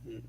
Mm.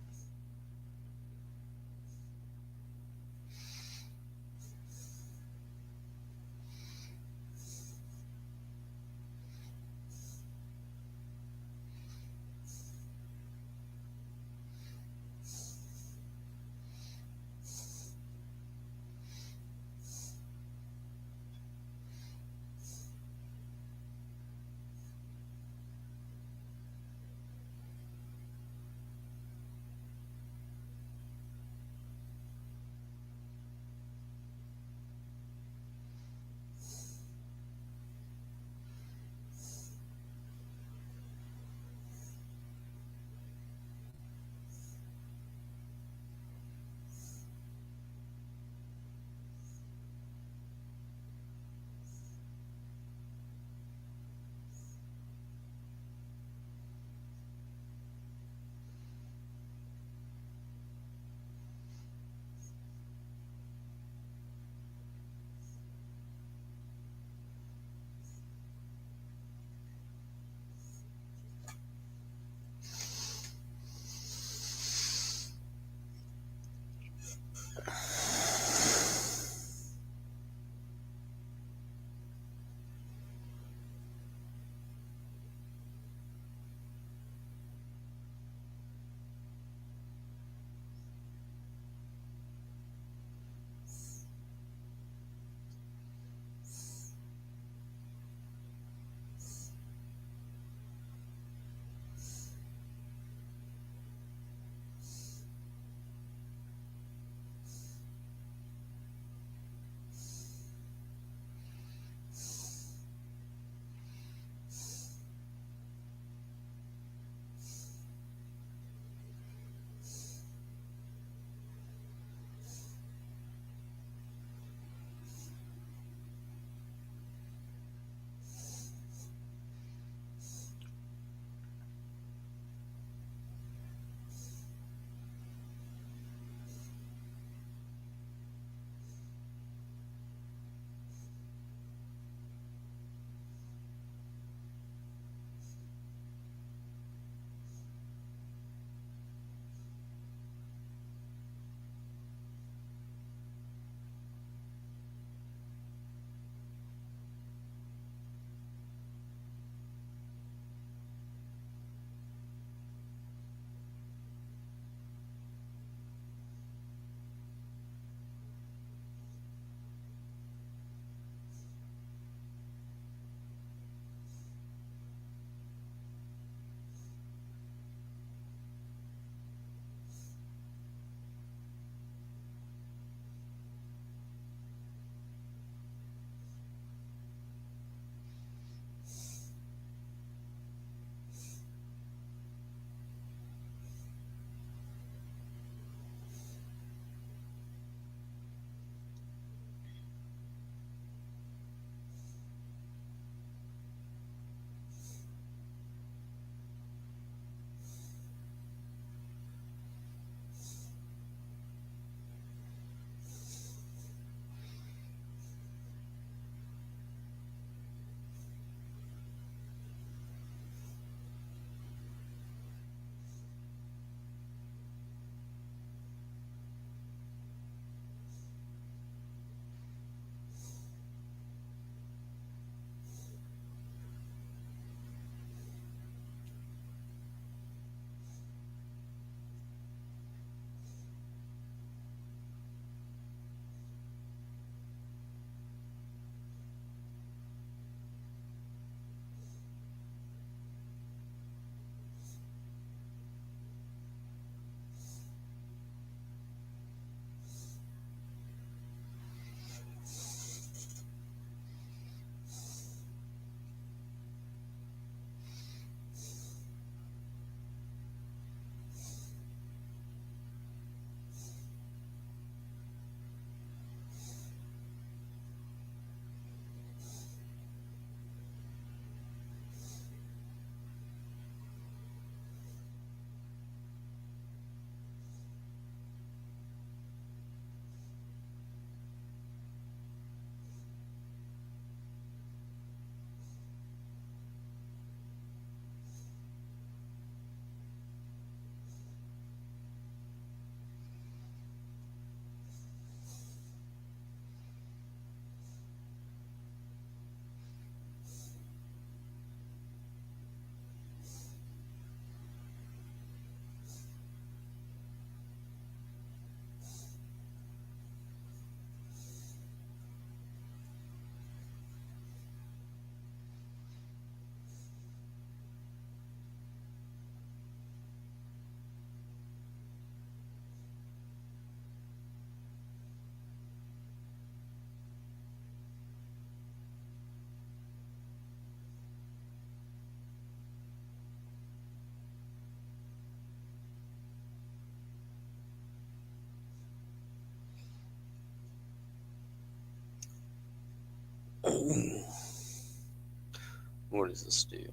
What does this do?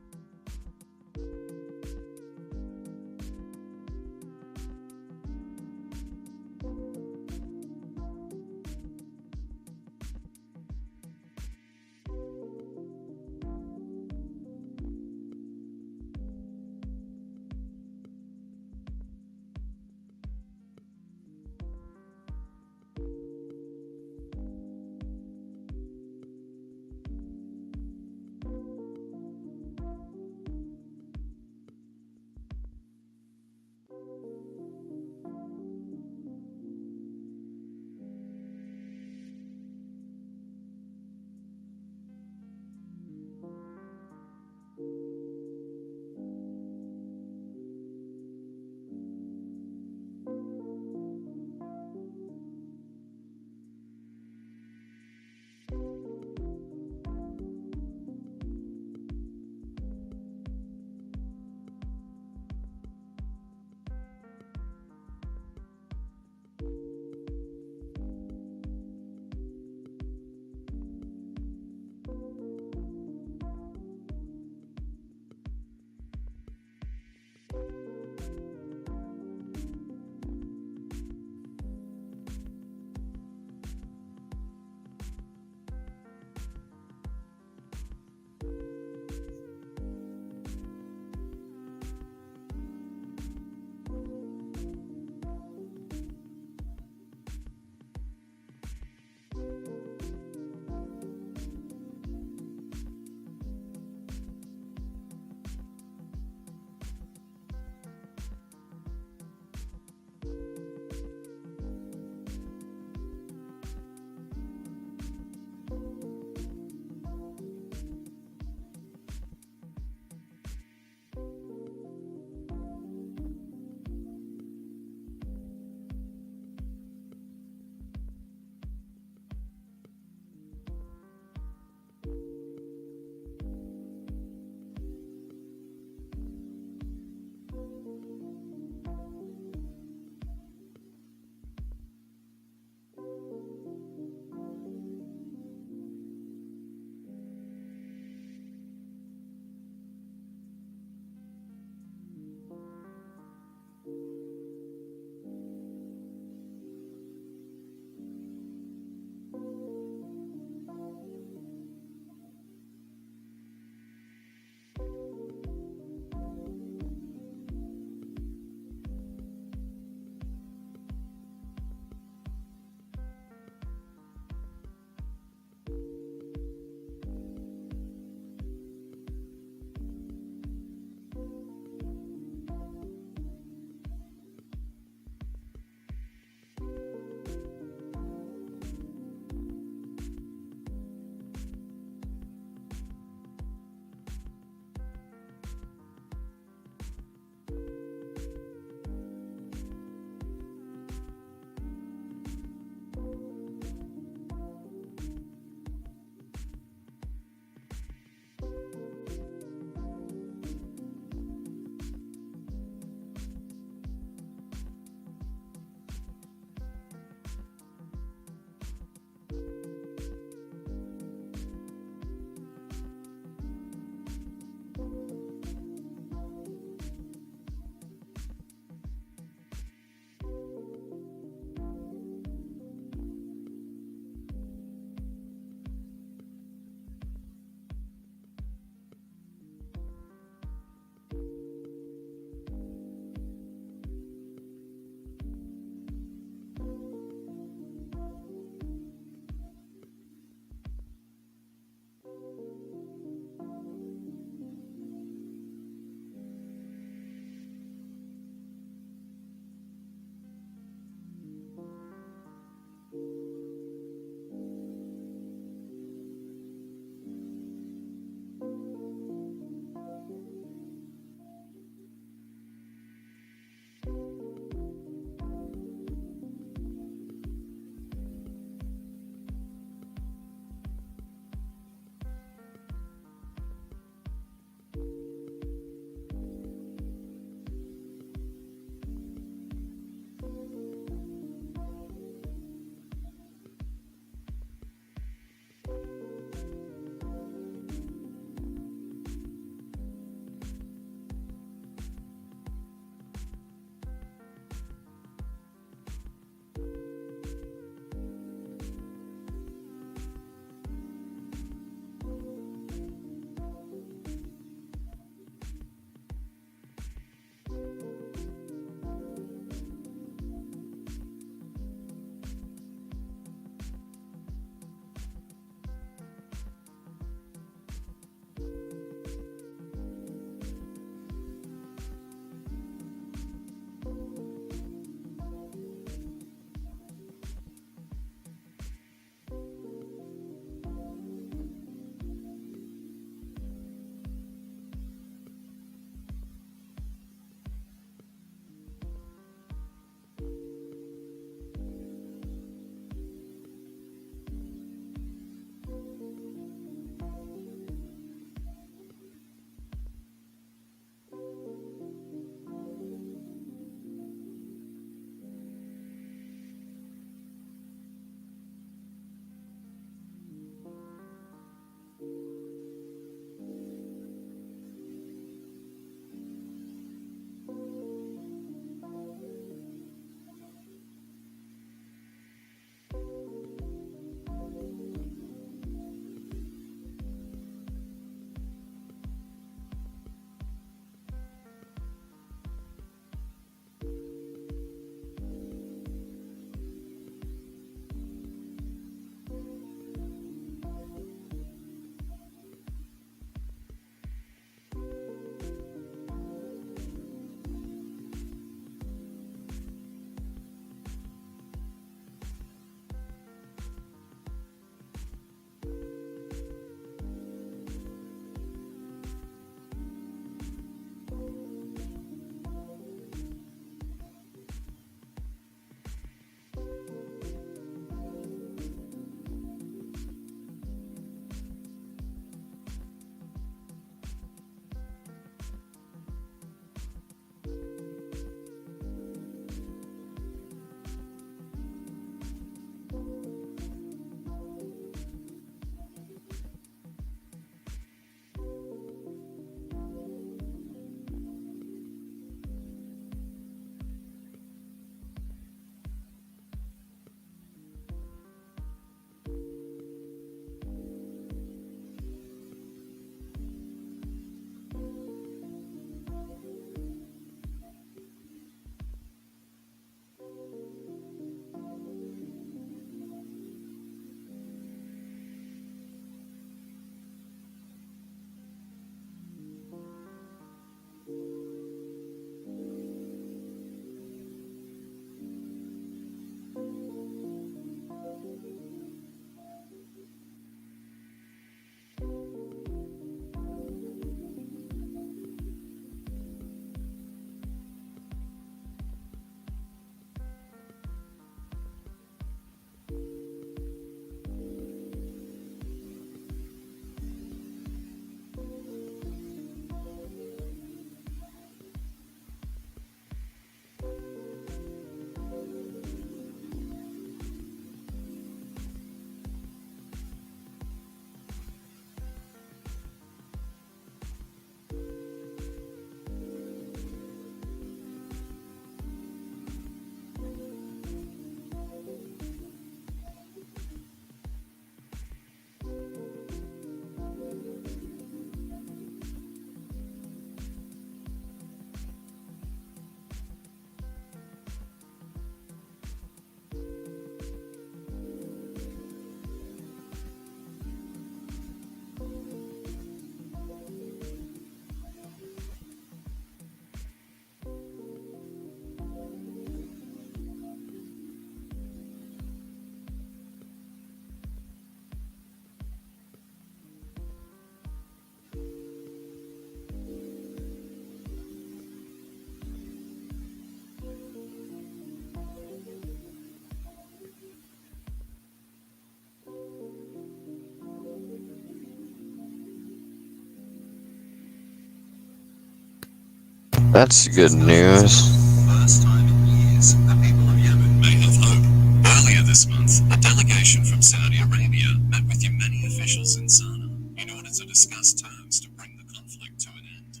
That's good news. First time in years, the people of Yemen may have hope. Earlier this month, a delegation from Saudi Arabia met with Yemeni officials in Sana'a in order to discuss terms to bring the conflict to an end.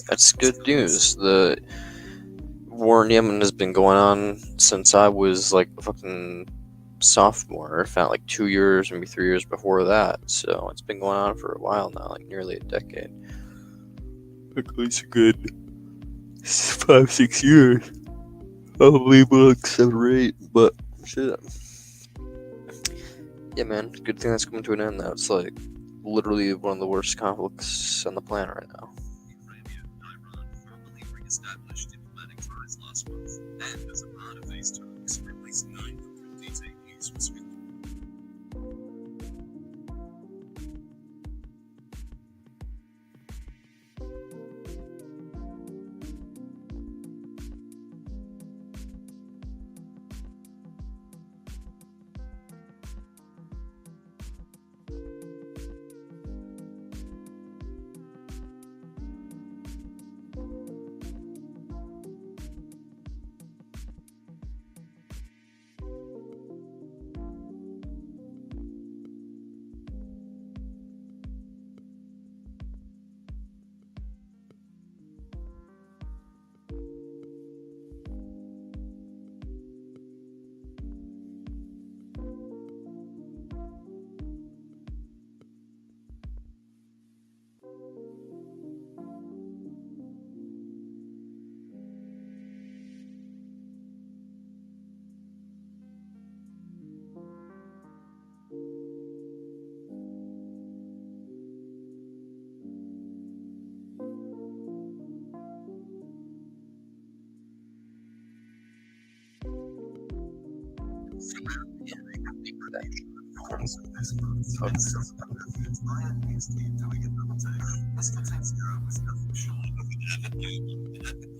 That's good news. The war in Yemen has been going on since I was like a fucking sophomore. If not like 2 years, maybe 3 years before that. So it's been going on for a while now, like nearly a decade. At least a good 5-6 years. Probably more like 7 or 8, but shit. Yeah, man, good thing that's coming to an end now. It's like literally one of the worst conflicts on the planet right now. Arabia and Iran formally re-established diplomatic ties last month, and as a part of these talks, released 900 detainees restricted.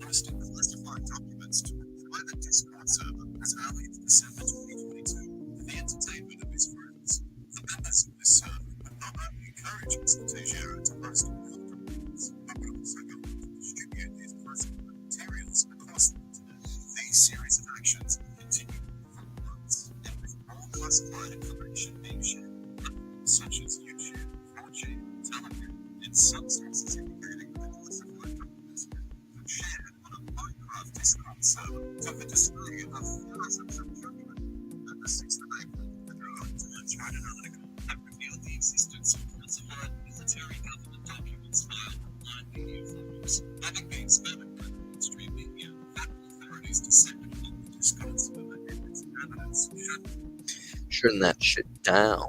Posting classified documents to a private Discord server as early as December 2022 for the entertainment of his friends. The members of this server would not only encourage Mr. Teixeira to post uncomfortable videos, but would also go on to distribute his classified materials across the internet. These series of actions continue for months, and with more classified information being shared, such as YouTube, 4G, Telegram, and some sources indicating that classified documents were shared on a Minecraft Discord server took a display of thousands of documents. On the 6th of April, the New York Times wrote an article that revealed the existence of classified military government documents filed on online media forums, having been spammed by mainstream media. Federal authorities descended on the Discord server and its inhabitants Shutting that shit down.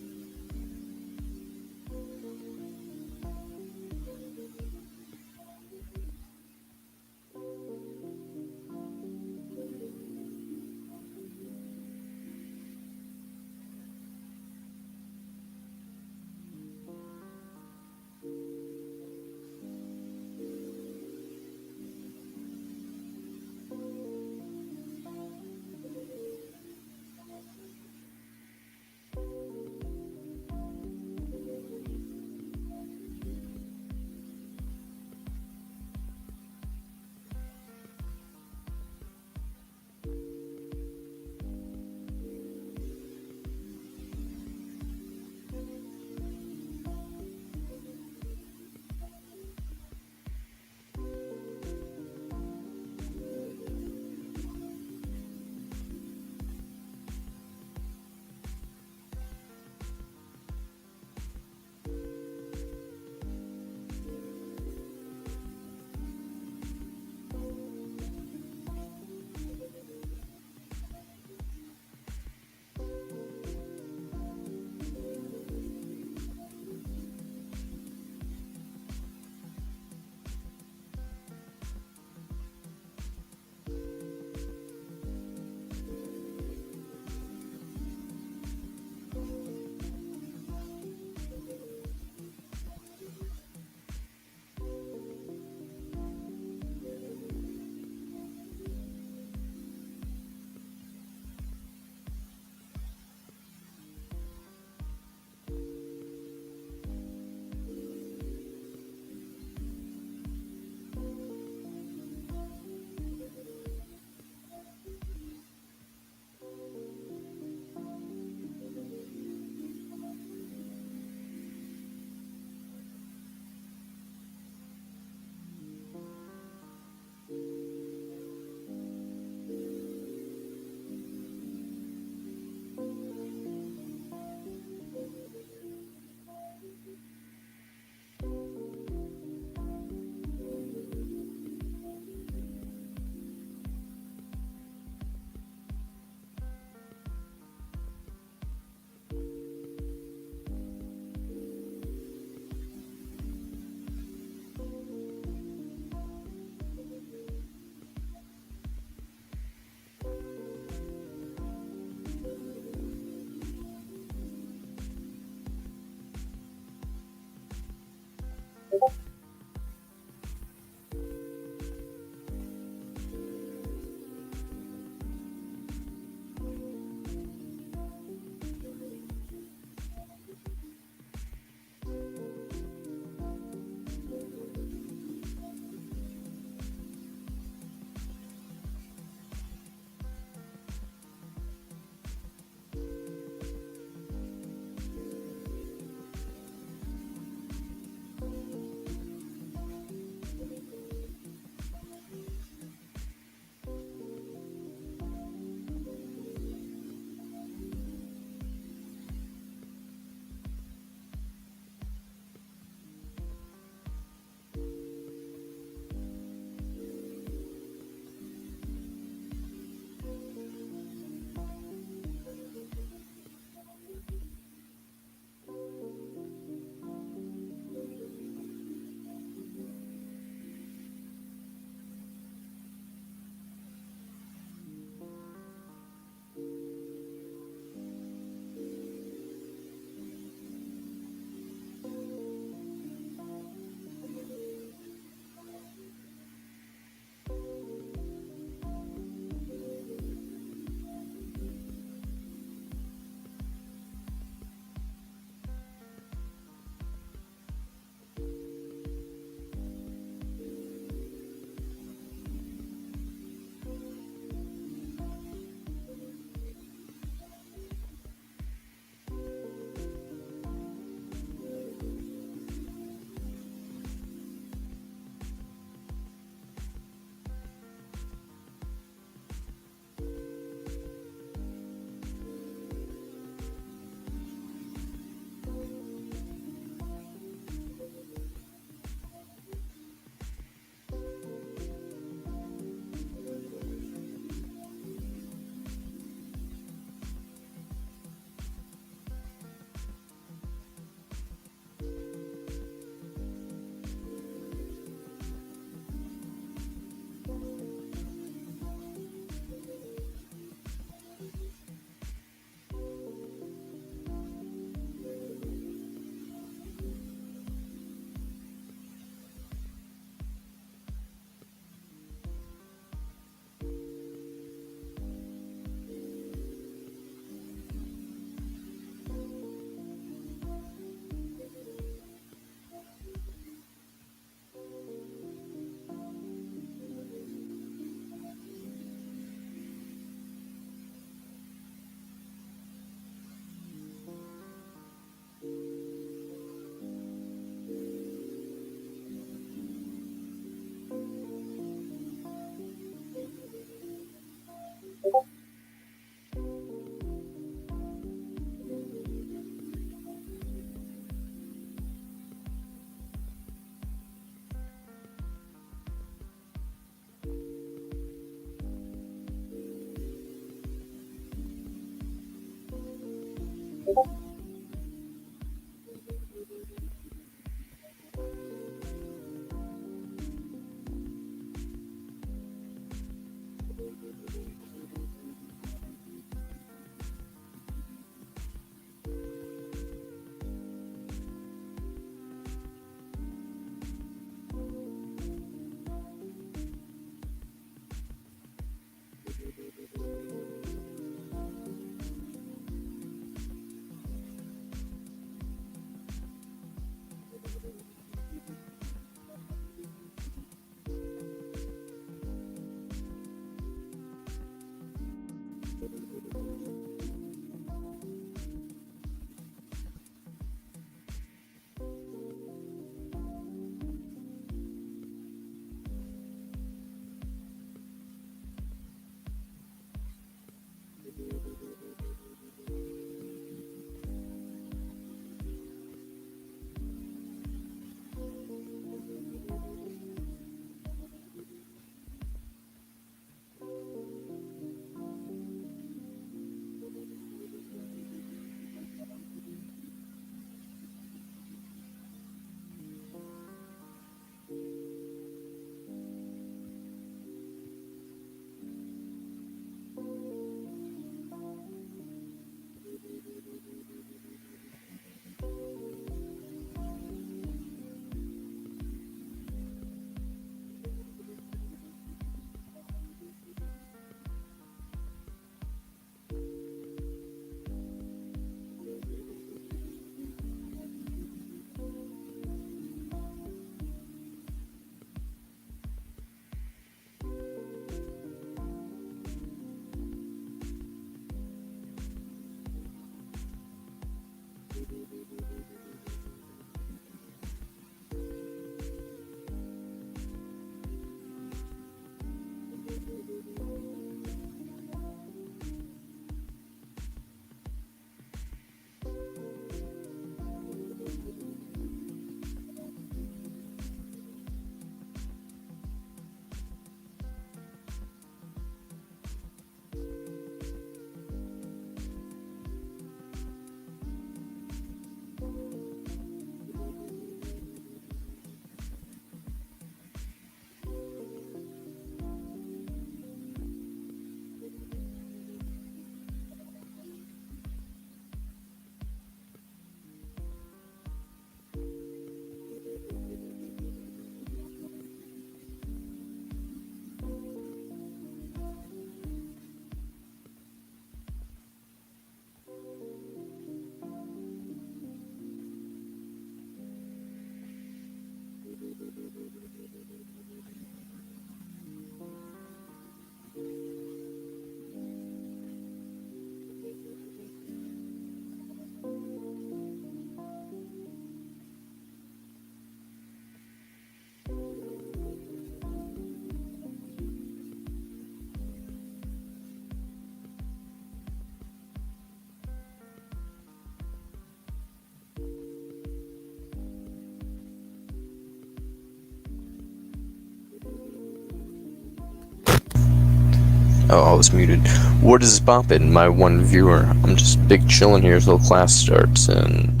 Oh, I was muted. What is boppin', my one viewer? I'm just big chilling here till class starts, and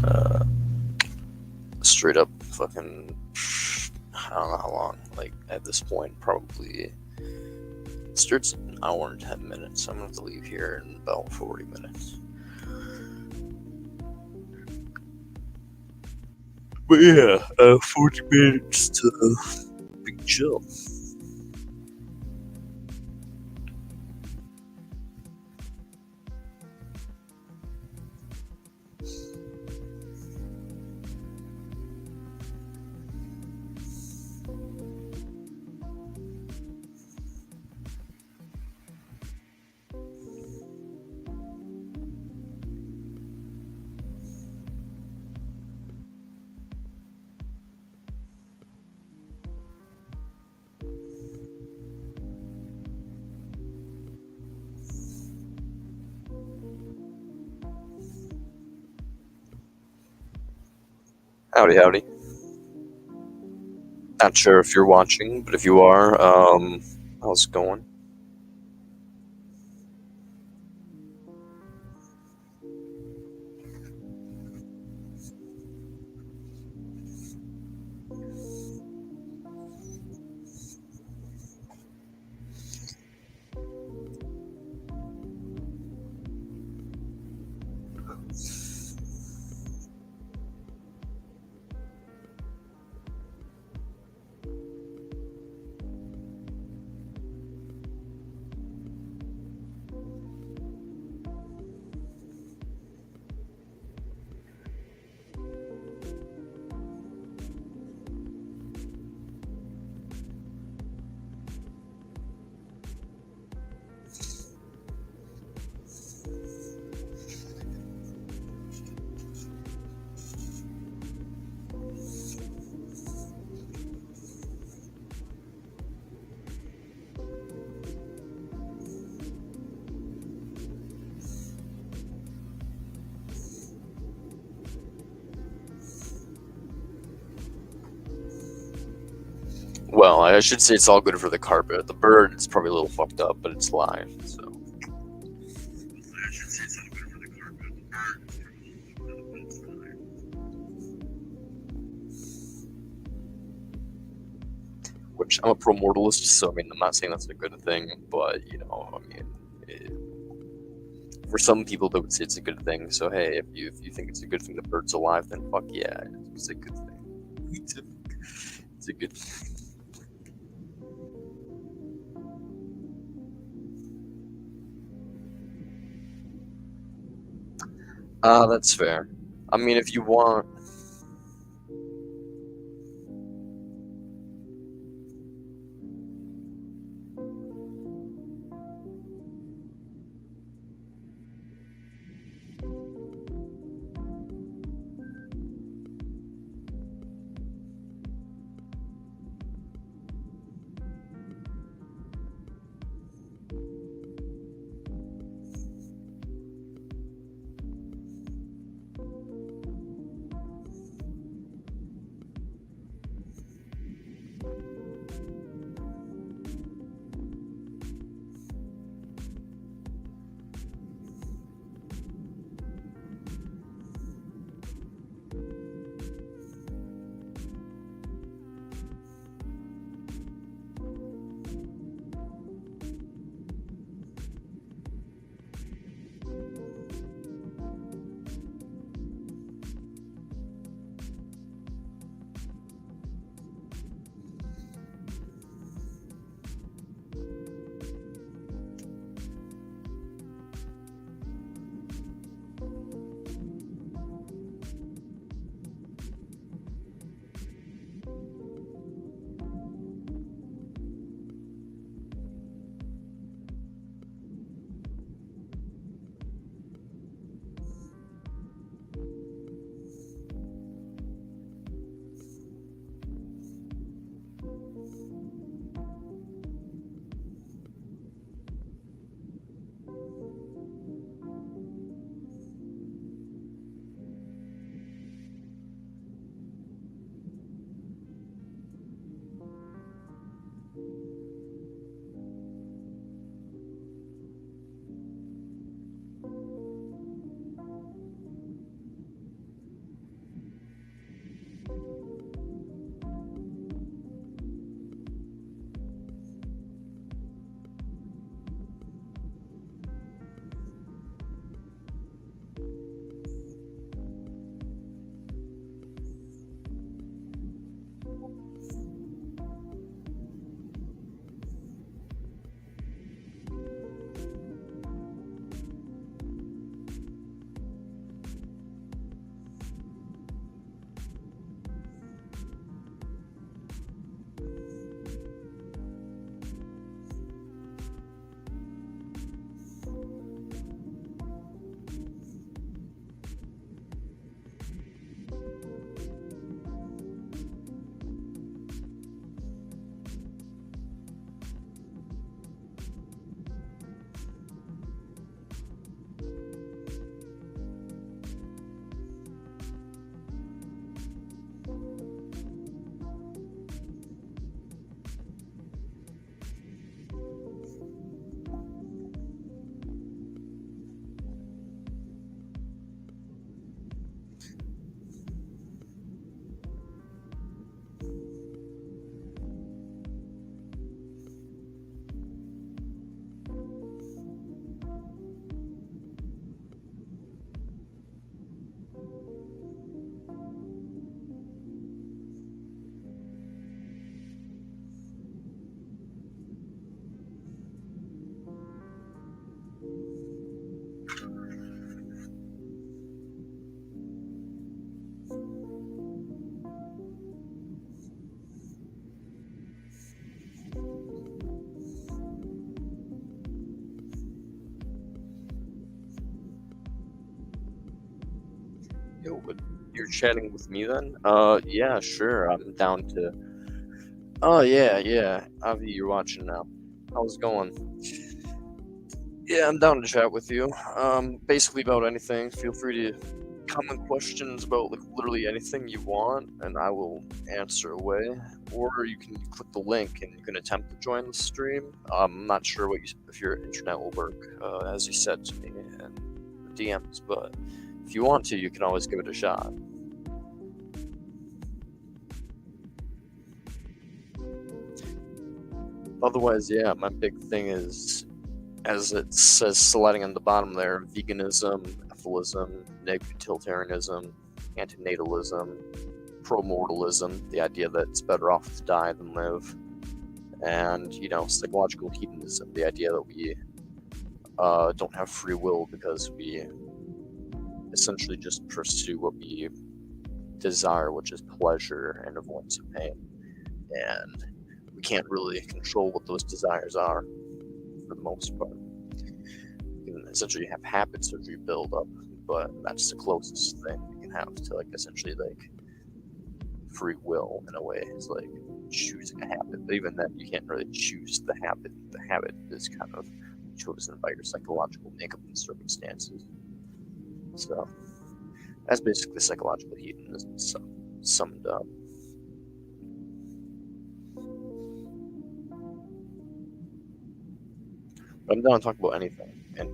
straight up fucking, I don't know how long. Like at this point, probably it starts an hour and 10 minutes. So I'm gonna have to leave here in about 40 minutes. But yeah, 40 minutes to big chill. Howdy, howdy. Not sure if you're watching, but if you are, how's it going? Well, I should say it's all good for the carpet. The bird is probably a little fucked up, but it's live, so. I should say it's not good for the carpet. The bird is probably a little fucked up, but it's fine. Which I'm a pro mortalist, so I mean, I'm not saying that's a good thing, but you know, I mean, for some people, they would say it's a good thing. So hey, if you think it's a good thing the bird's alive, then fuck yeah, it's a good thing. It's a good. That's fair. I mean, if you want. You're chatting with me then? Yeah, sure. I'm down to. Oh yeah. Avi, you're watching now. How's it going? Yeah, I'm down to chat with you. Basically about anything. Feel free to comment questions about like literally anything you want, and I will answer away. Or you can click the link and you can attempt to join the stream. I'm not sure if your internet will work, as you said to me in the DMs, but if you want to, you can always give it a shot. Otherwise, yeah, my big thing is, as it says sliding on the bottom there, veganism, ethicalism, negative utilitarianism, antinatalism, pro-mortalism, the idea that it's better off to die than live, and, psychological hedonism, the idea that we don't have free will because we essentially just pursue what we desire, which is pleasure and avoidance of pain. And we can't really control what those desires are for the most part. You can essentially have habits that you build up, but that's the closest thing you can have to essentially free will in a way. It's like choosing a habit, but even then you can't really choose the habit. The habit is kind of chosen by your psychological makeup and circumstances. So that's basically psychological hedonism summed up. But I'm down to talk about anything. And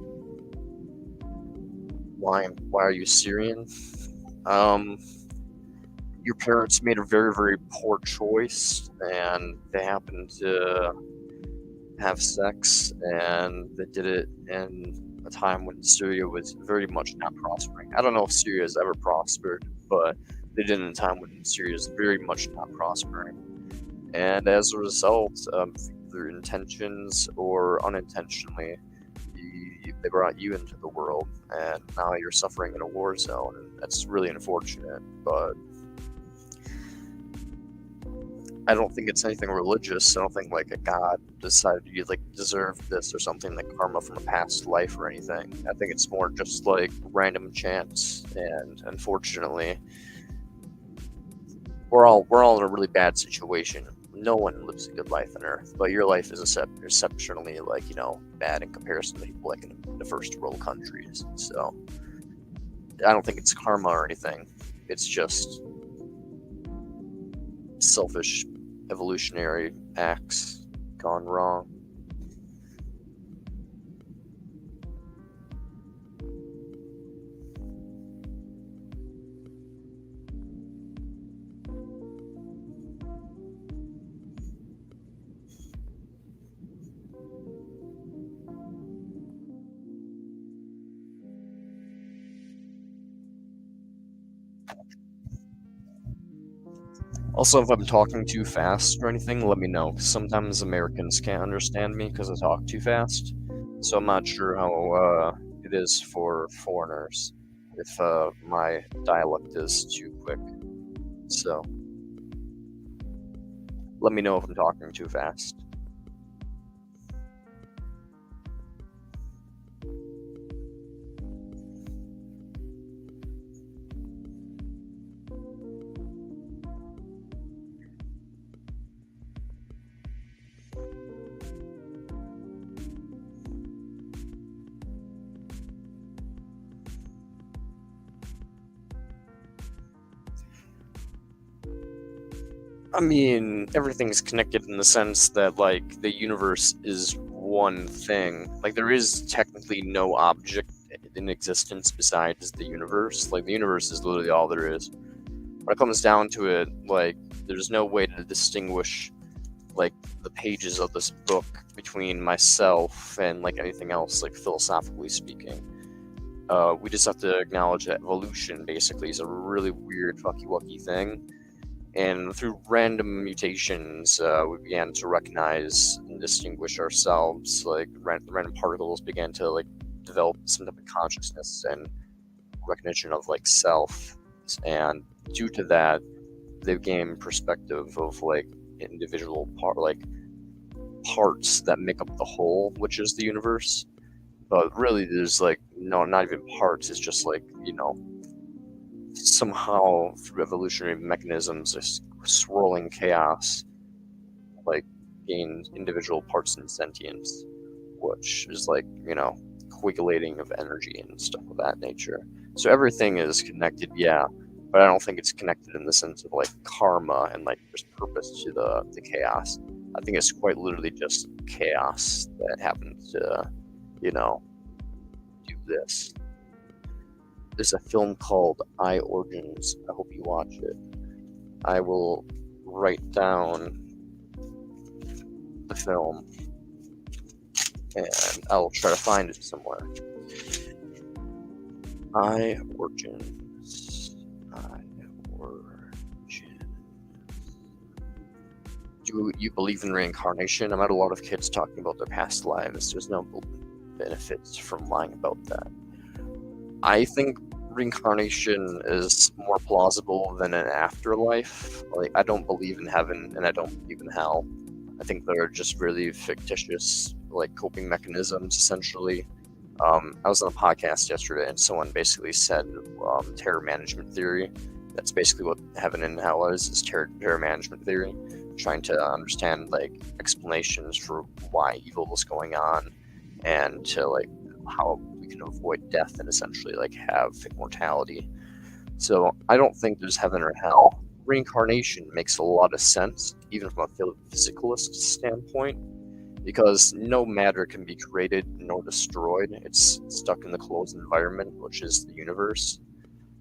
why are you Syrian? Your parents made a very, very poor choice, and they happened to have sex, and they did it in a time when Syria was very much not prospering. I don't know if Syria has ever prospered, but they did it in a time when Syria is very much not prospering. And as a result, their intentions or unintentionally, they brought you into the world, and now you're suffering in a war zone, and that's really unfortunate. But I don't think it's anything religious. I don't think a god decided you deserve this or something like karma from a past life or anything. I think it's more just random chance, and unfortunately, we're all in a really bad situation. No one lives a good life on Earth, but your life is exceptionally bad in comparison to people in the first world countries. So I don't think it's karma or anything. It's just selfish evolutionary acts gone wrong. Also, if I'm talking too fast or anything, let me know. Sometimes Americans can't understand me because I talk too fast. So I'm not sure how it is for foreigners if my dialect is too quick. So let me know if I'm talking too fast. I mean, everything's connected in the sense that, the universe is one thing. There is technically no object in existence besides the universe. The universe is literally all there is. When it comes down to it, there's no way to distinguish, the pages of this book between myself and, anything else, philosophically speaking. We just have to acknowledge that evolution, basically, is a really weird, fucky-wucky thing. And through random mutations, we began to recognize and distinguish ourselves. Random particles began to develop some type of consciousness and recognition of self. And due to that, they gain perspective of individual parts that make up the whole, which is the universe. But really, there's no, not even parts. It's just somehow through evolutionary mechanisms, this swirling chaos like gains individual parts and sentience, which is like, coagulating of energy and stuff of that nature. So everything is connected, yeah, but I don't think it's connected in the sense of like karma and like there's purpose to the chaos. I think it's quite literally just chaos that happens to, do this. There's a film called I Origins. I hope you watch it. I will write down the film and I'll try to find it somewhere. I Origins. Do you believe in reincarnation? I've had a lot of kids talking about their past lives. There's no benefits from lying about that. I think reincarnation is more plausible than an afterlife. Like, I don't believe in heaven and I don't believe in hell. I think they're just really fictitious, like, coping mechanisms, essentially. I was on a podcast yesterday and someone basically said terror management theory. That's basically what heaven and hell is terror management theory. Trying to understand, like, explanations for why evil is going on and to, like, how we can avoid death and essentially, like, have immortality. So I don't think there's heaven or hell. Reincarnation makes a lot of sense, even from a physicalist standpoint, because no matter can be created nor destroyed. It's stuck in the closed environment, which is the universe.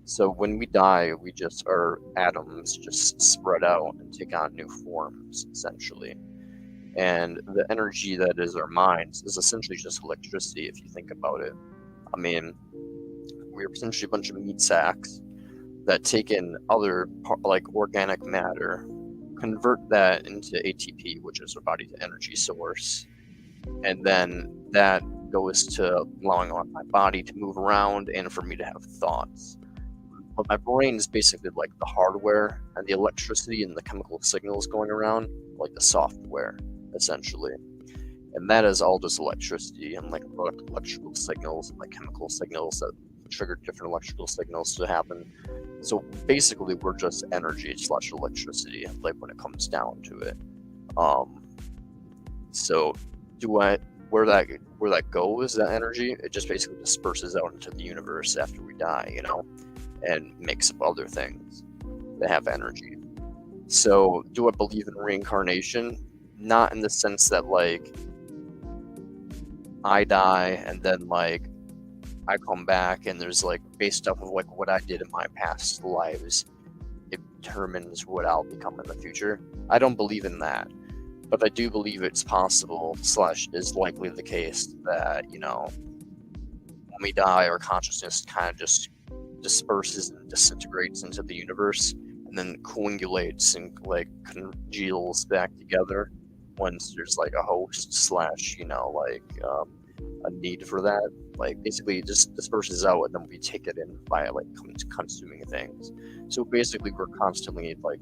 So when we die, we just are atoms just spread out and take on new forms, essentially. And the energy that is our minds is essentially just electricity, if you think about it. I mean, we're essentially a bunch of meat sacks that take in other, like, organic matter, convert that into ATP, which is our body's energy source, and then that goes to allowing my body to move around and for me to have thoughts. But my brain is basically like the hardware, and the electricity and the chemical signals going around, like the software, essentially. And that is all just electricity and like electrical signals and like chemical signals that trigger different electrical signals to happen. So basically, we're just energy / electricity, like when it comes down to it. So where that goes, that energy, it just basically disperses out into the universe after we die, and makes up other things that have energy. So do I believe in reincarnation? Not in the sense that, like, I die and then, like, I come back and there's, like, based off of, like, what I did in my past lives, it determines what I'll become in the future. I don't believe in that. But I do believe it's possible / is likely the case that, when we die, our consciousness kind of just disperses and disintegrates into the universe and then coagulates and, like, congeals back together once there's, like, a host / a need for that. Like, basically it just disperses out and then we take it in by, like, consuming things. So basically we're constantly, like,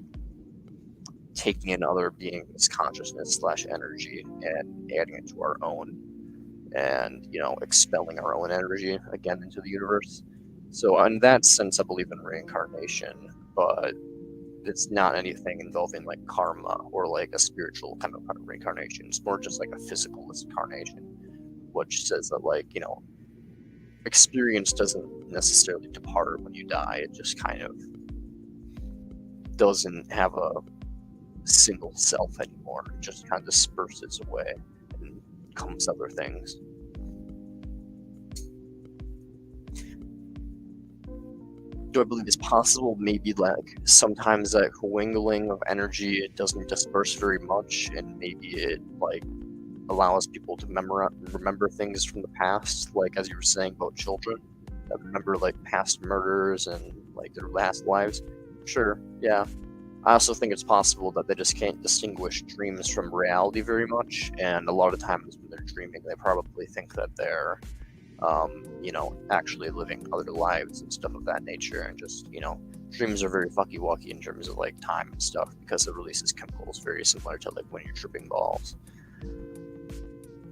taking in other beings' consciousness / energy and adding it to our own and, expelling our own energy again into the universe. So in that sense, I believe in reincarnation, but it's not anything involving, like, karma or, like, a spiritual kind of reincarnation. It's more just like a physicalist incarnation, which says that, like, experience doesn't necessarily depart when you die. It just kind of doesn't have a single self anymore. It just kind of disperses away and becomes other things. Do I believe it's possible? Maybe, like, sometimes that commingling of energy, it doesn't disperse very much, and maybe it, like, allows people to remember things from the past, like, as you were saying about children that remember, like, past murders and, like, their last lives. Sure, yeah. I also think it's possible that they just can't distinguish dreams from reality very much, and a lot of times when they're dreaming, they probably think that they're actually living other lives and stuff of that nature, and just, dreams are very fucky-wucky in terms of, like, time and stuff, because it releases chemicals very similar to, like, when you're tripping balls.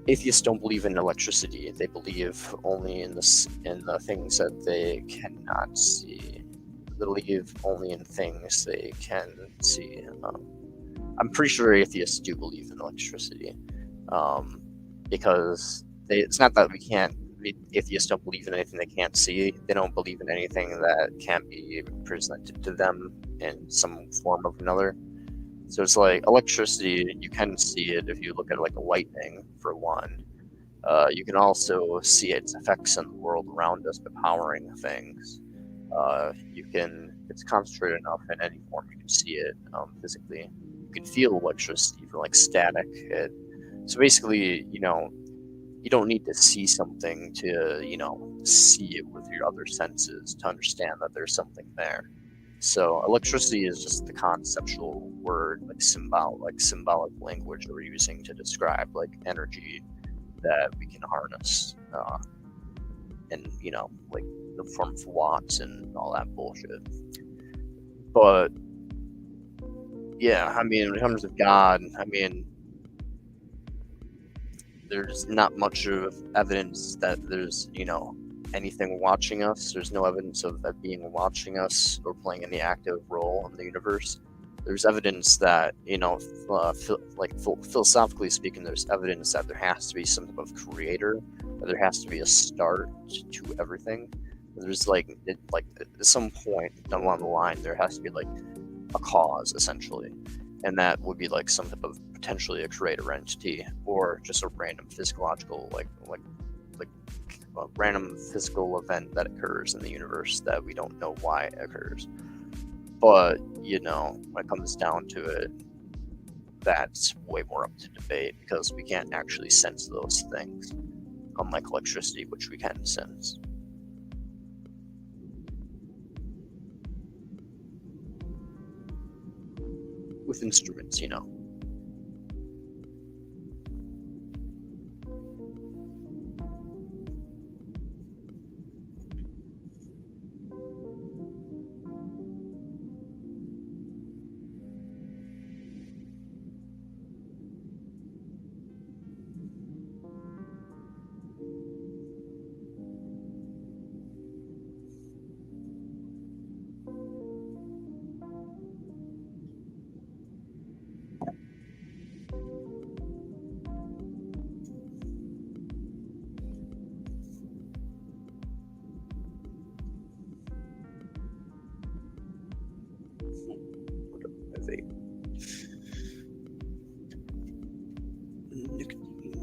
Atheists don't believe in electricity. They believe only in the things that they cannot see. believe only in things they can see. I'm pretty sure atheists do believe in electricity, because it's not that atheists don't believe in anything they can't see. They don't believe in anything that can't be presented to them in some form of another. So it's like electricity, you can see it if you look at like a lightning, for one. You can also see its effects in the world around us by powering things. It's concentrated enough in any form, you can see it physically. You can feel electricity from like static. So basically, you don't need to see something to, see it with your other senses to understand that there's something there. So electricity is just the conceptual word, like symbolic language that we're using to describe like energy that we can harness, and like the form of watts and all that bullshit. But yeah, I mean, when it comes to God, I mean, there's not much of evidence that there's anything watching us. There's no evidence of that being watching us or playing any active role in the universe. There's evidence that philosophically speaking, there's evidence that there has to be some type of creator, that there has to be a start to everything. There's at some point down the line there has to be like a cause, essentially, and that would be like some type of potentially a creator entity, or just a random physiological like a random physical event that occurs in the universe that we don't know why it occurs. But when it comes down to it, that's way more up to debate, because we can't actually sense those things, unlike electricity, which we can sense. With instruments,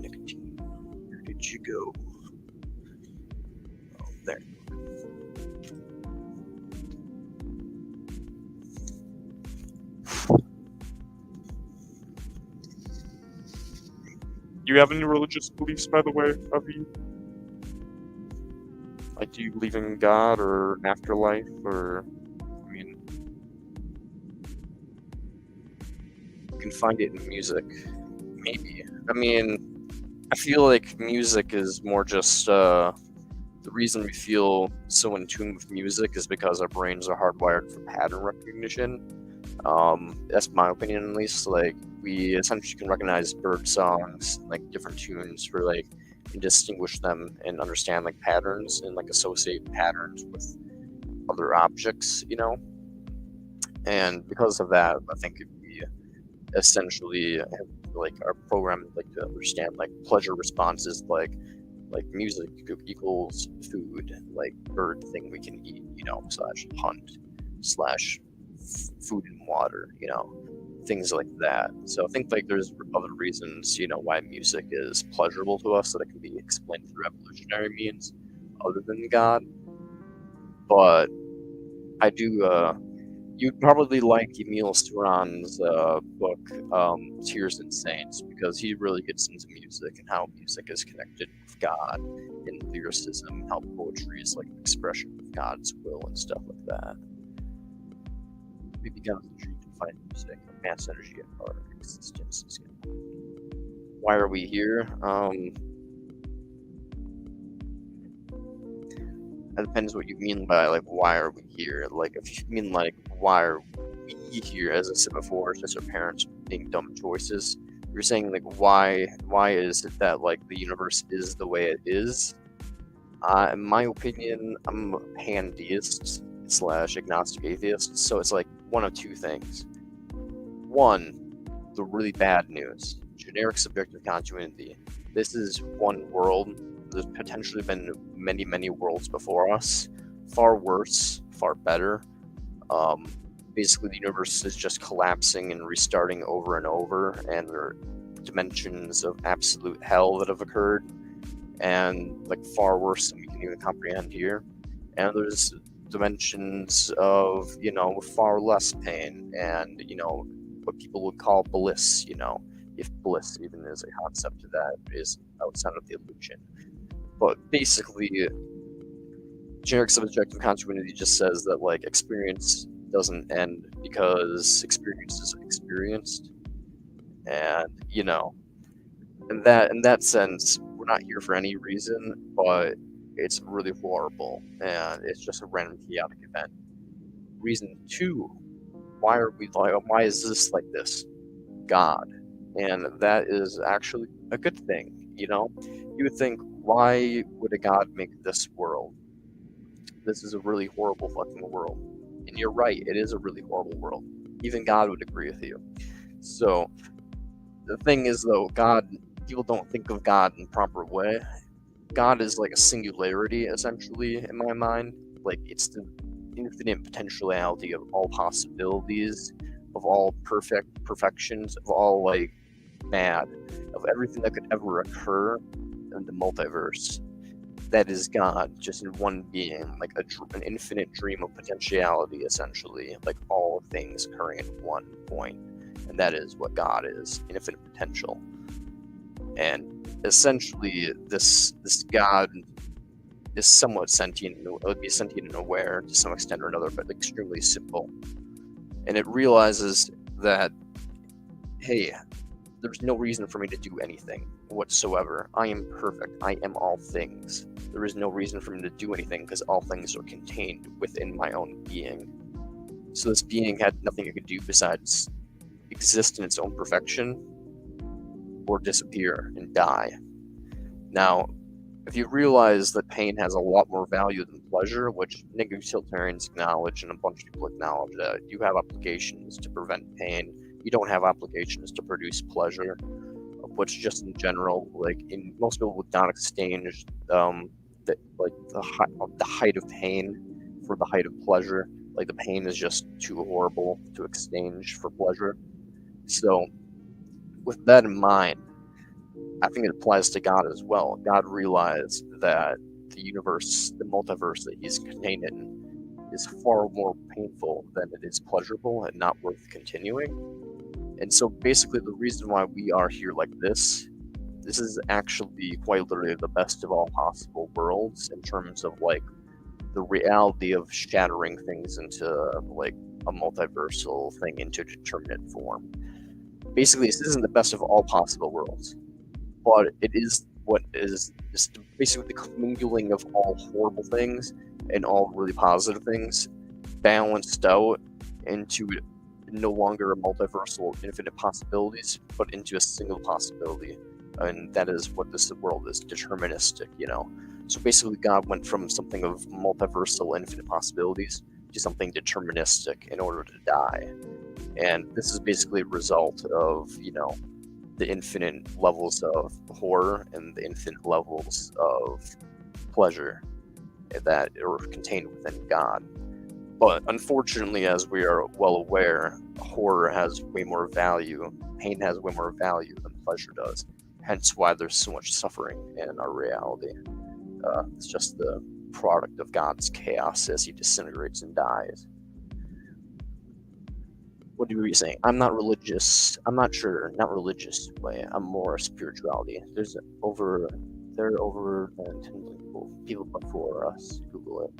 Nicotine. Where did you go? Oh, there. Do you have any religious beliefs, by the way, Avi? Like, do you believe in God or an afterlife, or I mean, you can find it in music, maybe. I mean, I feel like music is more just the reason we feel so in tune with music is because our brains are hardwired for pattern recognition. That's my opinion, at least. Like, we essentially can recognize bird songs, like different tunes, for like and distinguish them and understand like patterns and like associate patterns with other objects, And because of that, I think we essentially have, like, our program like to understand like pleasure responses, like music equals food, like bird thing we can eat, slash hunt, slash food and water, things like that. So I think like there's other reasons, why music is pleasurable to us, that it can be explained through evolutionary means other than God. But I do you'd probably like Emil Cioran's book, Tears and Saints, because he really gets into music and how music is connected with God and lyricism, how poetry is like an expression of God's will and stuff like that. Maybe God's intrigued to find music, a mass energy of our existence. Why are we here? That depends what you mean by like why are we here. Like, if you mean like why are we here, as I said before, it's just our parents being dumb choices. You're saying like why is it that like the universe is the way it is? In my opinion, I'm a pantheist, / agnostic atheist. So it's like one of two things. One, the really bad news: generic subjective continuity. This is one world. There's potentially been many, many worlds before us, far worse, far better. Basically, the universe is just collapsing and restarting over and over, and there are dimensions of absolute hell that have occurred, and like far worse than we can even comprehend here. And there's dimensions of, far less pain, and what people would call bliss, if bliss even is a concept that is outside of the illusion. But basically, generic subjective continuity just says that like experience doesn't end because experience is experienced, and in that sense, we're not here for any reason, but it's really horrible, and it's just a random chaotic event. Reason two: why is this like this? God. And that is actually a good thing. You would think, why would a God make this world? This is a really horrible fucking world. And you're right, it is a really horrible world. Even God would agree with you. So the thing is, though, people don't think of God in the proper way. God is like a singularity, essentially, in my mind. Like, it's the infinite potentiality of all possibilities, of all perfections, of all like mad, of everything that could ever occur in the multiverse. That is God, just in one being, like an infinite dream of potentiality, essentially, like all things occurring at one point. And that is what God is: infinite potential. And essentially, this God is somewhat sentient. It would be sentient and aware to some extent or another, but extremely simple. And it realizes that, hey, there's no reason for me to do anything whatsoever. I am perfect. I am all things. There is no reason for me to do anything because all things are contained within my own being. So this being had nothing it could do besides exist in its own perfection or disappear and die. Now, if you realize that pain has a lot more value than pleasure, which negative utilitarians acknowledge and a bunch of people acknowledge, that you have applications to prevent pain, you don't have applications to produce pleasure, which just in general, like most people would not exchange the height of pain for the height of pleasure. Like, the pain is just too horrible to exchange for pleasure. So with that in mind, I think it applies to God as well. God realized that the universe, the multiverse that he's contained in, is far more painful than it is pleasurable and not worth continuing. And so basically the reason why we are here like this is actually quite literally the best of all possible worlds in terms of like the reality of shattering things into like a multiversal thing into determinate form. Basically, this isn't the best of all possible worlds, but it is what is basically the commingling of all horrible things and all really positive things balanced out into no longer a multiversal infinite possibilities, but into a single possibility. And that is what this world is: deterministic, So basically God went from something of multiversal infinite possibilities to something deterministic in order to die. And this is basically a result of, the infinite levels of horror and the infinite levels of pleasure that are contained within God. But unfortunately, as we are well aware, horror has way more value, pain has way more value than pleasure does. Hence why there's so much suffering in our reality. It's just the product of God's chaos as he disintegrates and dies. What do you saying? I'm not religious. I'm not sure. Not religious way. I'm more spirituality. There are over 10 people before us. Google it.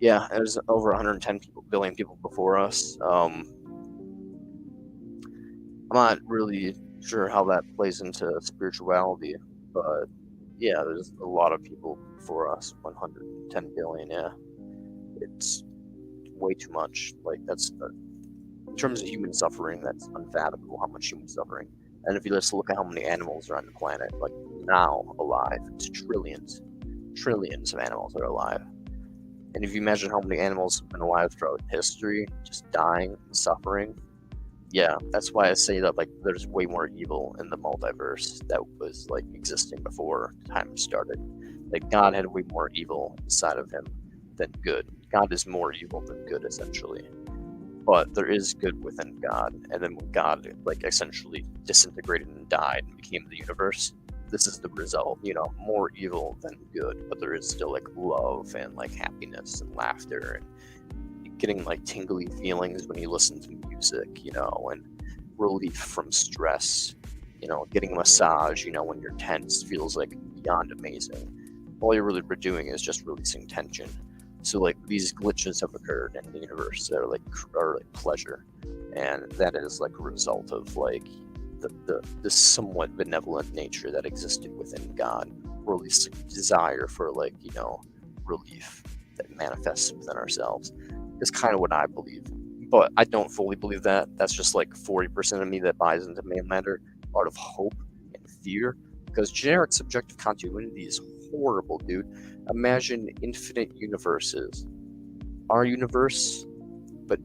Yeah, there's over 110 billion people before us. I'm not really sure how that plays into spirituality, but yeah, there's a lot of people before us. 110 billion. Yeah, it's way too much. Like, that's in terms of human suffering, that's unfathomable how much human suffering. And if you just look at how many animals are on the planet, like now alive, it's trillions of animals are alive. And if you imagine how many animals have been alive throughout history, just dying and suffering, yeah, that's why I say that like there's way more evil in the multiverse that was like existing before time started. Like God had way more evil inside of him than good. God is more evil than good, essentially. But there is good within God, and then when God like essentially disintegrated and died and became the universe, this is the result. You know, more evil than good, but there is still like love and like happiness and laughter and getting like tingly feelings when you listen to music, you know, and relief from stress. You know, getting a massage, you know, when you're tense feels like beyond amazing. All you're really doing is just releasing tension. So like these glitches have occurred in the universe that are like pleasure, and that is like a result of like the somewhat benevolent nature that existed within God, or at least a desire for like, you know, relief that manifests within ourselves. Is kind of what I believe, but I don't fully believe that. That's just like 40% of me that buys into matter out of hope and fear, because generic subjective continuity is horrible, dude. Imagine infinite universes. Our universe, but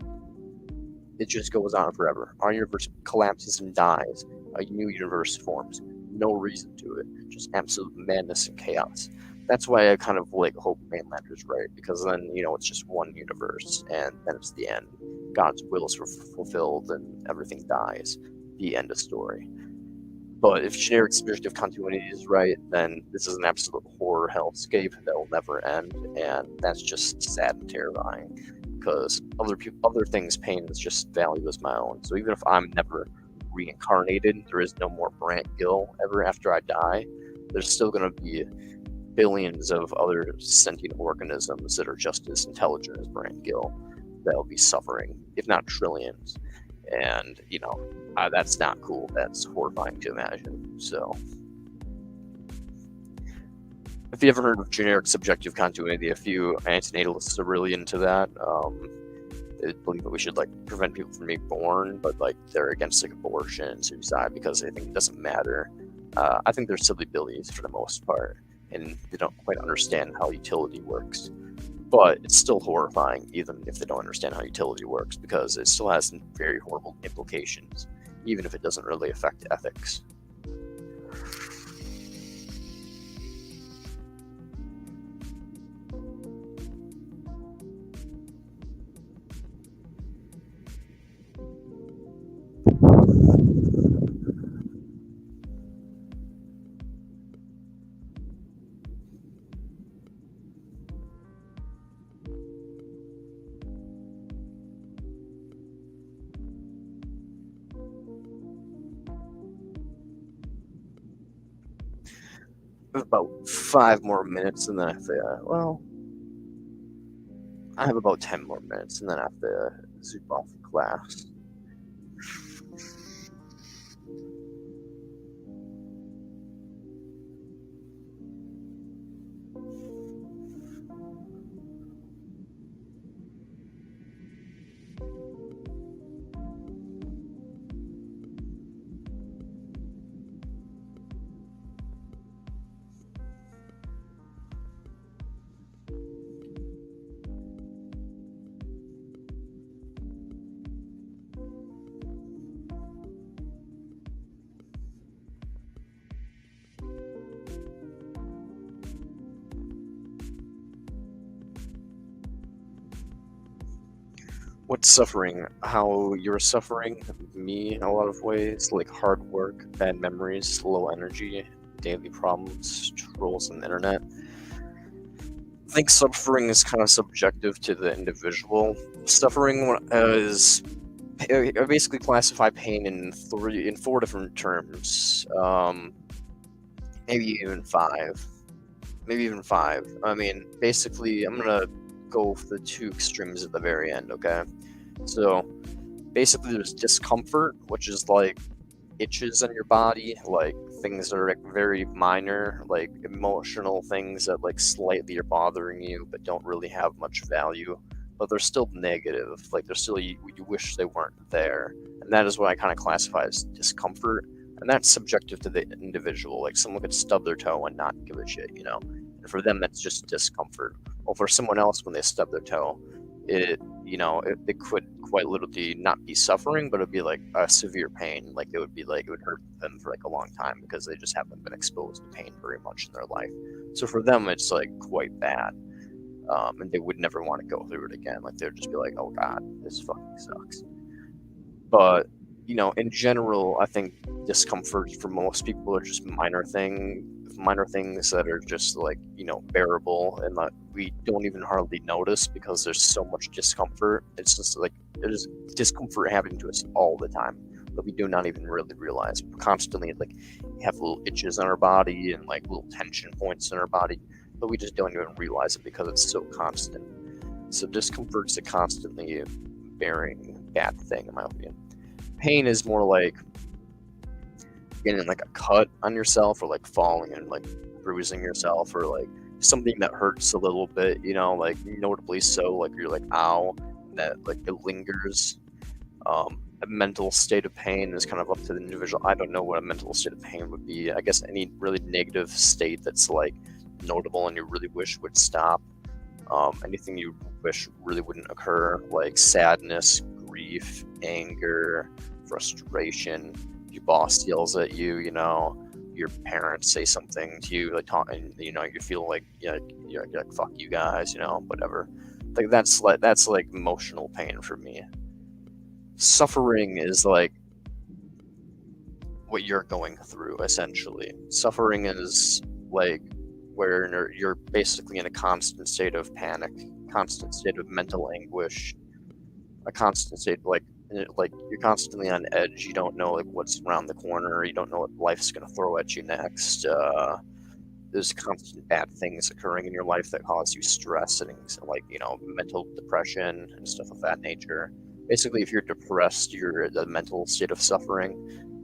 it just goes on forever. Our universe collapses and dies. A new universe forms. No reason to it. Just absolute madness and chaos. That's why I kind of like hope Mainlander's right, because then, you know, it's just one universe, and then it's the end. God's will is fulfilled, and everything dies. The end of story. But if generic subjective continuity is right, then this is an absolute horror hellscape that will never end, and that's just sad and terrifying. Because other things' pain is just value as my own. So even if I'm never reincarnated, there is no more Brant Gill ever after I die. There's still going to be billions of other sentient organisms that are just as intelligent as Brant Gill that will be suffering, if not trillions. And, you know, that's not cool. That's horrifying to imagine. So, if you ever heard of generic subjective continuity, a few antinatalists are really into that. They believe that we should like prevent people from being born, but like they're against like abortion and suicide because they think it doesn't matter. I think they're silly billies for the most part, and they don't quite understand how utility works. But it's still horrifying, even if they don't understand how utility works, because it still has some very horrible implications, even if it doesn't really affect ethics. About 5 more minutes, and then I have to, I have about 10 more minutes, and then I have to zoom off the class. What's suffering? How you're suffering? Me in a lot of ways, like hard work, bad memories, low energy, daily problems, trolls on the internet. I think suffering is kind of subjective to the individual. Suffering is I basically classify pain in 4 different terms. Maybe even 5. Maybe even 5. I mean, basically, I'm gonna go for the 2 extremes at the very end, okay? So, basically, there's discomfort, which is like itches on your body, like things that are like very minor, like emotional things that like slightly are bothering you, but don't really have much value. But they're still negative, like they're still, you wish they weren't there. And that is what I kind of classify as discomfort. And that's subjective to the individual. Like someone could stub their toe and not give a shit, you know? And for them, that's just discomfort. Well, for someone else, when they stub their toe, it it could quite literally not be suffering, but it'd be like a severe pain. Like it would hurt them for like a long time because they just haven't been exposed to pain very much in their life. So for them, it's like quite bad, and they would never want to go through it again. Like they'd just be like, "Oh God, this fucking sucks." But in general, I think discomfort for most people are just minor things that are just like bearable, and that we don't even hardly notice because there's so much discomfort. It's just like there's discomfort happening to us all the time that we do not even really realize. We're constantly like have little itches in our body and like little tension points in our body, but we just don't even realize it because it's so constant. So discomfort's a constantly bearing bad thing, in my opinion. Pain is more like getting like a cut on yourself, or like falling and like bruising yourself, or like something that hurts a little bit, like notably so, like you're like ow, that like it lingers. A mental state of pain is kind of up to the individual. I don't know what a mental state of pain would be. I guess any really negative state that's like notable and you really wish would stop. Anything you wish really wouldn't occur, like sadness, grief, anger, frustration. Your boss yells at you, your parents say something to you, like talking, you feel like you're like fuck you guys, whatever. Like that's like emotional pain for me. Suffering is like what you're going through, essentially. Suffering is like where you're basically in a constant state of panic, constant state of mental anguish, a constant state like you're constantly on edge. You don't know like what's around the corner. You don't know what life's gonna throw at you next. There's constant bad things occurring in your life that cause you stress and like mental depression and stuff of that nature. Basically, if you're depressed, you're in a mental state of suffering.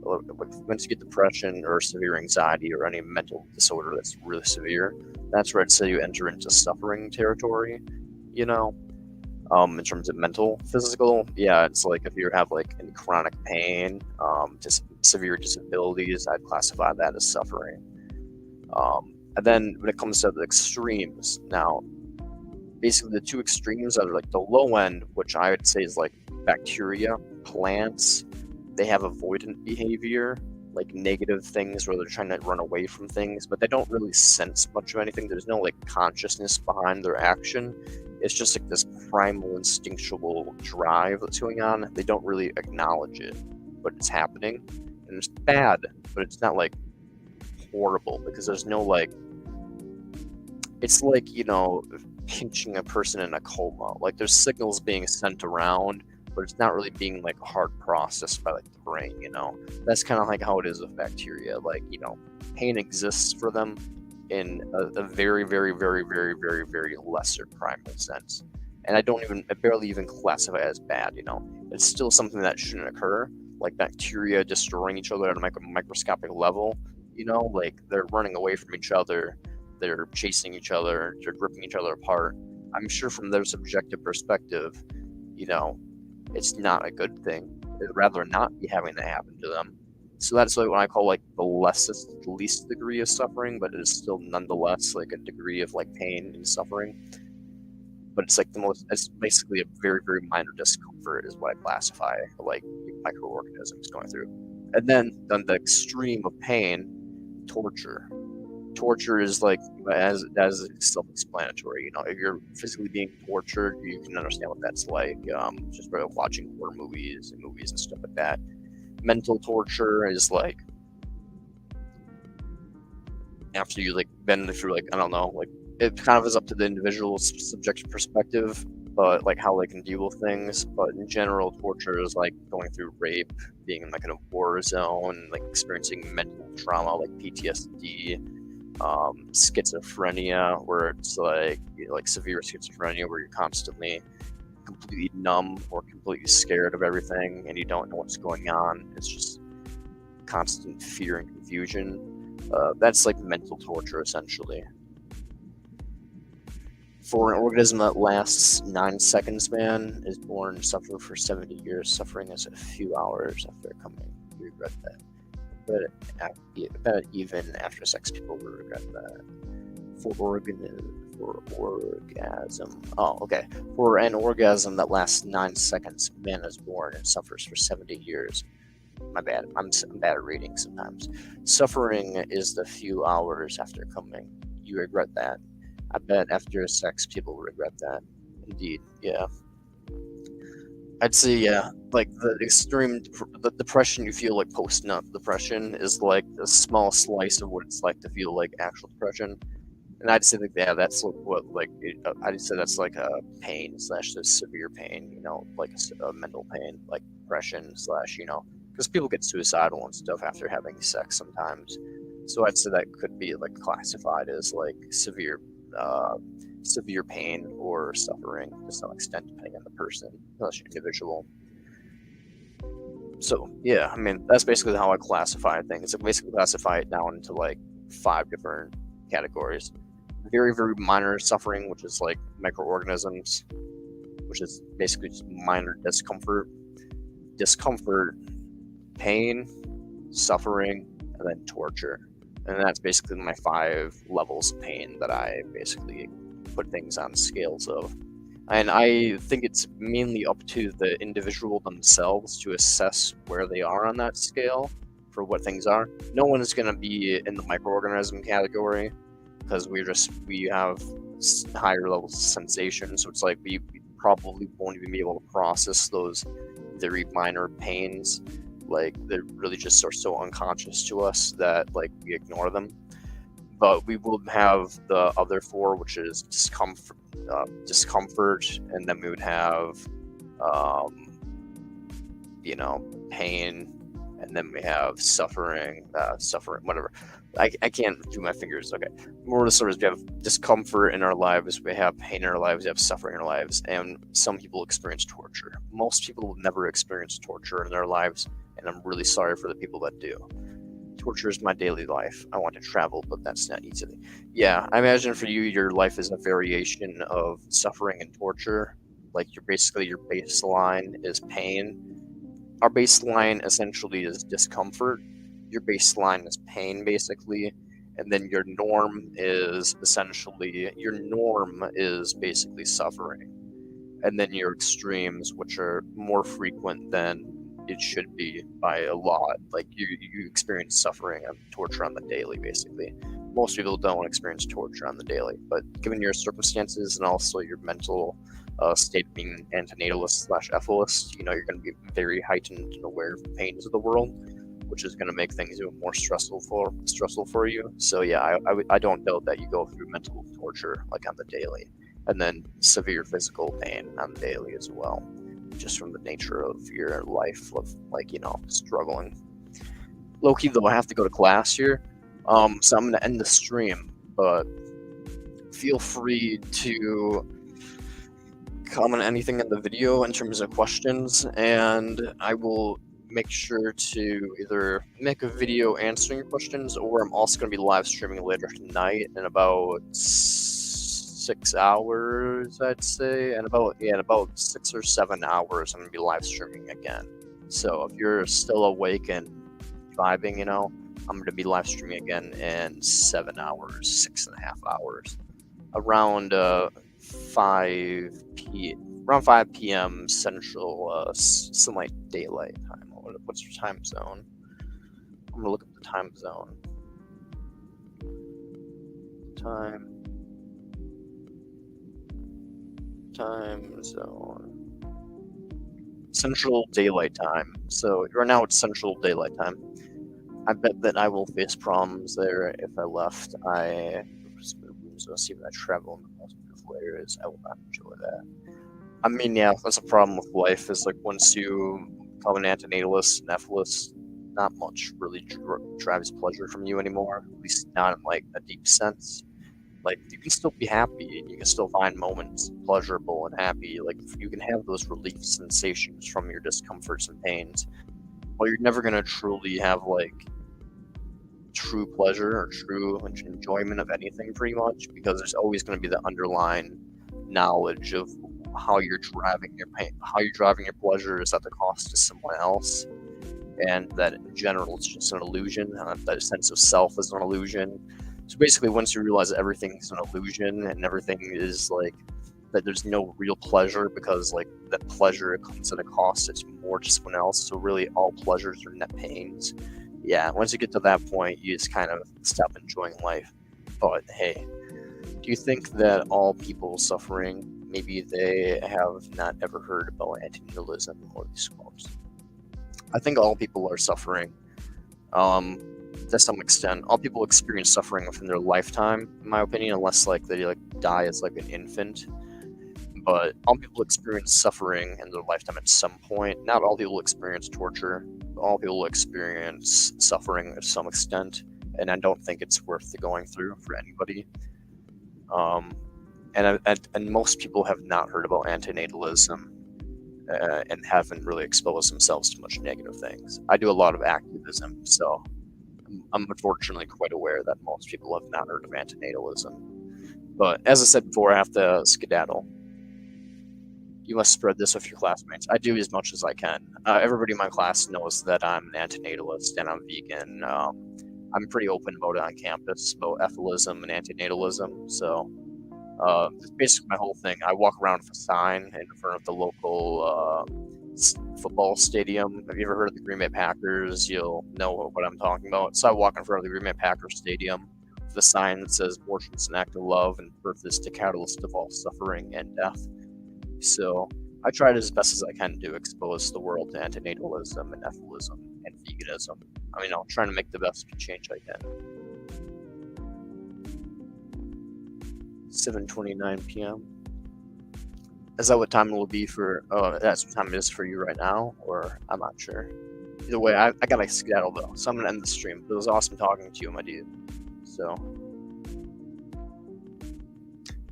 Once you get depression or severe anxiety or any mental disorder that's really severe, that's where I'd say you enter into suffering territory. In terms of mental, physical, yeah, it's like if you have like any chronic pain, severe disabilities, I'd classify that as suffering. And then when it comes to the extremes, now, basically the two extremes are like the low end, which I would say is like bacteria, plants. They have avoidant behavior, like negative things where they're trying to run away from things, but they don't really sense much of anything. There's no like consciousness behind their action. It's just like this primal instinctual drive that's going on. They don't really acknowledge it, but it's happening, and it's bad, but it's not like horrible because there's no like. It's like pinching a person in a coma. Like there's signals being sent around, but it's not really being like hard processed by like the brain. That's kind of like how it is with bacteria. Like pain exists for them in a very, very, very, very, very, very lesser primal sense. And I barely even classify it as bad, It's still something that shouldn't occur, like bacteria destroying each other at a microscopic level, like they're running away from each other, they're chasing each other, they're ripping each other apart. I'm sure from their subjective perspective, it's not a good thing. They'd rather not be having that happen to them. So that's like what I call like the least degree of suffering, but it is still nonetheless like a degree of like pain and suffering. But it's like it's basically a very, very minor discomfort is what I classify like microorganisms going through. And then on the extreme of pain, torture. Torture is like as self-explanatory. If you're physically being tortured, you can understand what that's like. Just by watching horror movies and stuff like that. Mental torture is like after you like been through like I don't know, like it kind of is up to the individual's subjective perspective, but like how they can deal with things. But in general, torture is like going through rape, being in like in a war zone, like experiencing mental trauma like PTSD, schizophrenia, where it's like severe schizophrenia where you're constantly completely numb or completely scared of everything and you don't know what's going on. It's just constant fear and confusion. That's like mental torture essentially. For an organism that lasts 9 seconds, man, is born, suffer for 70 years, suffering as a few hours after coming. We regret that. But even after sex, people will regret that. for orgasm. Oh, okay. For an orgasm that lasts 9 seconds, man is born and suffers for 70 years. My bad. I'm bad at reading sometimes. Suffering is the few hours after coming. You regret that. I bet after sex, people regret that. Indeed, yeah. I'd say, yeah, like the extreme, the depression you feel like post-nut depression is like a small slice of what it's like to feel like actual depression. And I'd say that, yeah, that's I'd say that's like a pain slash the severe pain, like a mental pain, like depression slash, because people get suicidal and stuff after having sex sometimes. So I'd say that could be like classified as like severe pain or suffering to some extent, depending on the person, slash individual. So yeah, I mean that's basically how I classify things. I basically classify it down into like 5 different categories. Very, very minor suffering, which is like microorganisms, which is basically just minor discomfort, pain, suffering, and then torture. And that's basically my 5 levels of pain that I basically put things on scales of. And I think it's mainly up to the individual themselves to assess where they are on that scale for what things are. No one is going to be in the microorganism category because we have higher levels of sensation. So it's like we probably won't even be able to process those very minor pains. Like they're really just are so unconscious to us that like we ignore them. But we will have the other 4, which is discomfort, and then we would have, pain, and then we have suffering, whatever. I can't do my fingers. Okay. More of the stories, we have discomfort in our lives, we have pain in our lives, we have suffering in our lives, and some people experience torture. Most people will never experience torture in their lives, and I'm really sorry for the people that do. Torture is my daily life. I want to travel, but that's not easily. Yeah, I imagine for you, your life is a variation of suffering and torture. Like your baseline is pain. Our baseline essentially is discomfort. Your baseline is pain, basically, and then your norm is basically suffering, and then your extremes, which are more frequent than it should be by a lot. Like you experience suffering and torture on the daily, basically. Most people don't experience torture on the daily, but given your circumstances and also your mental state being antinatalist / epholist, you're going to be very heightened and aware of the pains of the world, which is going to make things even more stressful for you. So yeah, I don't doubt that you go through mental torture like on the daily, and then severe physical pain on the daily as well, just from the nature of your life of struggling. Low-key though, I have to go to class here, so I'm gonna end the stream, but feel free to comment anything in the video in terms of questions, and I will make sure to either make a video answering your questions, or I'm also going to be live streaming later tonight in about 6 hours, I'd say, and about 6 or 7 hours I'm going to be live streaming again. So if you're still awake and vibing, I'm going to be live streaming again in 7 hours, 6.5 hours, around 5 p.m. Central Sunlight Daylight Time. What's your time zone? I'm gonna look up the time zone. Time zone. Central Daylight Time. So right now it's Central Daylight Time. I bet that I will face problems there if I left. So see when I travel in the most beautiful areas, I will not enjoy that. I mean, yeah, that's a problem with life. Is like once you become an antinatalist, nephalist, not much really drives pleasure from you anymore. At least not in like a deep sense. Like you can still be happy, and you can still find moments pleasurable and happy. Like you can have those relief sensations from your discomforts and pains. But you're never gonna truly have like true pleasure or true enjoyment of anything, pretty much, because there's always going to be the underlying knowledge of how you're driving your pain, how you're driving your pleasure is at the cost of someone else, and that in general it's just an illusion, that sense of self is an illusion. So basically, once you realize that everything's an illusion and everything is like that, there's no real pleasure because like that pleasure comes at a cost. It's more to someone else. So really, all pleasures are net pains. Yeah, once you get to that point, you just kind of stop enjoying life. But hey, do you think that all people suffering, maybe they have not ever heard about anti-nihilism or these quotes? I think all people are suffering. To some extent, all people experience suffering within their lifetime, in my opinion, unless like they like die as like an infant. But all people experience suffering in their lifetime at some point. Not all people experience torture. All people experience suffering to some extent, and I don't think it's worth the going through for anybody. And most people have not heard about antinatalism and haven't really exposed themselves to much negative things. I do a lot of activism, so I'm unfortunately quite aware that most people have not heard of antinatalism. But as I said before, I have to skedaddle. You must spread this with your classmates. I do as much as I can. Everybody in my class knows that I'm an antinatalist and I'm vegan. I'm pretty open about it on campus, about ethicalism and antinatalism. So it's basically my whole thing. I walk around with a sign in front of the local football stadium. Have you ever heard of the Green Bay Packers? You'll know what I'm talking about. So I walk in front of the Green Bay Packers stadium with a sign that says "Abortion is an act of love and birth is the catalyst of all suffering and death." So I tried as best as I can to expose the world to antinatalism and ethicalism and veganism. I mean, I'm trying to make the best change I can. 7:29 p.m. Is that what time it will be for? Oh, that's what time it is for you right now, or I'm not sure. Either way, I gotta skedaddle though, so I'm gonna end the stream. It was awesome talking to you, my dude. So,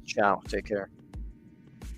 ciao. Take care.